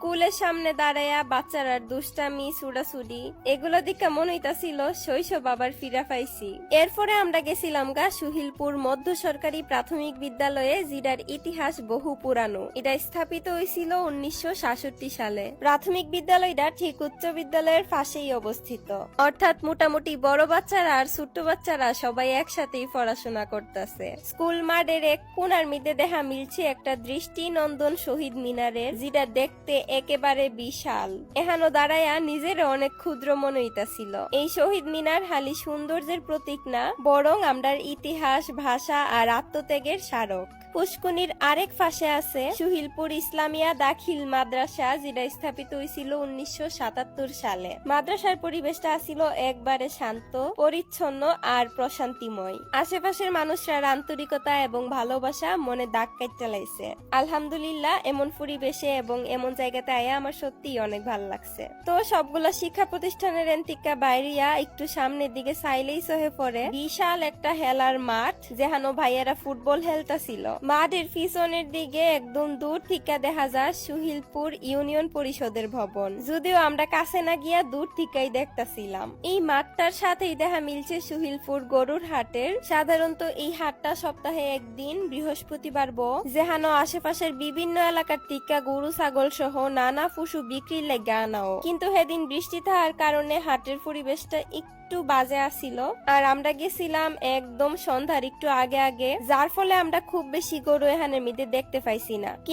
স্কুলের সামনে দাঁড়ায়া বাচ্চারা দুষ্টামি ছুড়াছুড়ি এগুলো দিকে মনে হইতাছিল শৈশব আবার ফিরা পাইছি। এরপরে আমরা গেছিলাম গা সুহিলপুর মধ্য সরকারি প্রাথমিক বিদ্যালয়ে, যেটার ইতিহাস বহু পুরানো। এটা স্থাপিত হয়েছিল 1966 সালে। প্রাথমিক বিদ্যালয়টা ঠিক উচ্চ বিদ্যালয়ের পাশেই অবস্থিত, অর্থাৎ মোটামুটি বড় বাচ্চারা আর ছোট্ট বাচ্চারা সবাই একসাথেই পড়াশোনা করতেছে। স্কুল মাঠের এক কোনার মধ্যে দেখা মিলছে একটা দৃষ্টি নন্দন শহীদ মিনারের, যেটা দেখতে একেবারে বিশাল। এখানো দাঁড়ায়া নিজের অনেক ক্ষুদ্র মনে হইতাছিল। এই শহীদ মিনার হালি সৌন্দর্যের প্রতীক না, বরং আমরার ইতিহাস, ভাষা আর আত্মত্যাগের স্মারক। পুষ্কুনির আরেক পাশে আছে সুহিলপুর ইসলামিয়া দাখিল মাদ্রাসা, যেটা স্থাপিত হয়েছিল 1977 সালে। মাদ্রাসার পরিবেশটা ছিল একবারে শান্ত, পরিচ্ছন্ন আর প্রশান্তিময়। আশেপাশের মানুষরা আন্তরিকতা এবং ভালোবাসা মনে দাগ কাটতে লাইছে। আলহামদুলিল্লাহ, এমন পরিবেশে এবং এমন জায়গাতে আয়া আমার সত্যিই অনেক ভালো লাগছে। তো সবগুলা শিক্ষা প্রতিষ্ঠানের এন্তিকা বাইরিয়া একটু সামনের দিকে চাইলেই চোখে পড়ে বিশাল একটা হেলার মাঠ, যেখানে ভাইয়ারা ফুটবল খেলতাছিল। মাঠের পিছনের দিকে একদম দূর থেকে দেখা যায় সুহিলপুর ইউনিয়ন পরিষদের ভবন, যদিও আমরা কাছে না গিয়া দূর থেকেই দেখতাছিলাম। এই মাঠটার সাথেই দেখা মিলছে সুহিলপুর গরুর হাটের। সাধারণত এই হাটটা সপ্তাহে একদিন বৃহস্পতিবার যেখানে আশেপাশের বিভিন্ন এলাকার টিকা গরু ছাগল সহ নানা পশু বিক্রির লেগে আনাও, কিন্তু সেদিন বৃষ্টি থাকার কারণে হাটের পরিবেশটা একটু বাজে আসিল। আর আমরা গেছিলাম একদম সন্ধ্যার একটু আগে আগে, যার ফলে আমরা খুব বেশি গরু এখানের মধ্যে দেখতে পাইছি না।